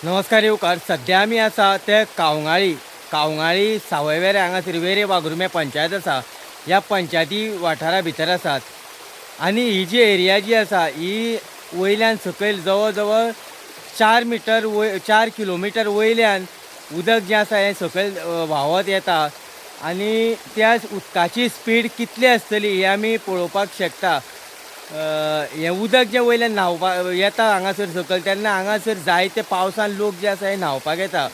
नमस्कार येवकार. सध्या आमी आसा ते कावंगाळी सावयवेरें हांगासर वेरे वाघुर्म्या पंचायत आसा. ह्या पंचायती वाठारा भितर आसात आनी ही जी एरिया जी आसा ही वयल्यान सकयल जवळ जवळ 4 किलोमिटर वयल्यान उदक जें आसा हें सकयल व्हांवत येता आनी त्या उदकाची स्पीड कितली आसतली हें आमी पळोवपाक शकता. हें उदक जें वयल्यान न्हांवपाक येता हांगासर सकयल तेन्ना हांगासर जायते पावसान लोक जे आसा हे न्हांवपाक येता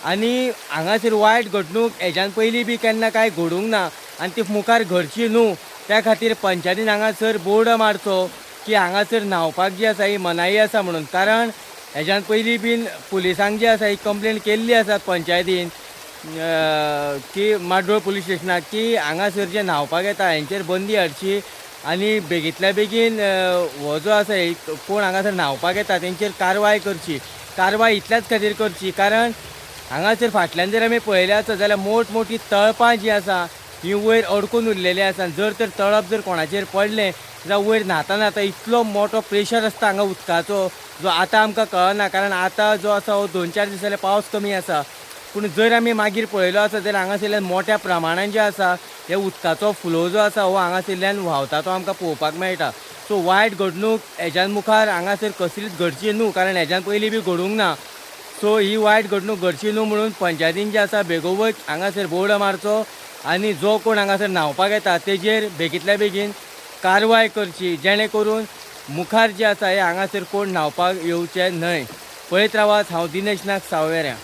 आनी हांगासर वायट घडणूक हेज्यान पयलीं बी केन्ना कांय घडूंक ना आनी ती मुखार घडची न्हू त्या खातीर पंचायतीन हांगासर बोर्ड मारचो की हांगासर न्हांवपाक जी आसा ही मनाई आसा म्हणून. कारण हेज्यान पयलीं बीन पुलिसांक जी आसा ही कंप्लेन केल्ली आसा पंचायतीन की माड्डोळ पुलीस स्टेशनाक की हांगासर जे न्हांवपाक येता हेंचेर बंदी हाडची आनी बेगींतल्या बेगीन हो जो आसा कोण हांगासर न्हांवपाक येता तेंचेर कारवाय करची. कारवाय इतल्याच खातीर करची कारण हांगासर फाटल्यान जर आमी पळयलें आसत जाल्यार मोठमोठी तळपां जीं आसा ही वयर अडकून उरलेलीं आसा. जर तर तळप जर कोणाचेर पडलें जाल्यार वयर न्हाता इतलो मोठो प्रेशर आसता हांगा उदकाचो जो आतां आमकां कळना. कारण आतां जो आसा हो 2-4 दीस जाल्यार पावस कमी आसा पूण जर आमी मागीर पळयलो आसत जाल्यार हांगासरल्यान मोठ्या प्रमाणान जे आसा हे उदकाचो फ्लो जो आसा हो हांगासरल्यान व्हांवता तो आमकां पळोवपाक मेळटा. सो वायट घडणूक हेज्यान मुखार हांगासर कसलीच घडची न्हू कारण हेज्यान पयलीं बी घडूंक ना. सो ही वायट घडणूक घडची न्हू म्हणून पंचायतीन जे आसा बेगोबेग हांगासर बोर्ड मारचो आनी जो कोण हांगासर न्हांवपाक येता तेजेर बेगींतल्या बेगीन कारवाय करची जेणे करून मुखार जे आसा हे हांगासर कोण न्हांवपाक येवचे न्हय. पळयत रावात, हांव दिनेश नाग सावयवेऱ्यां.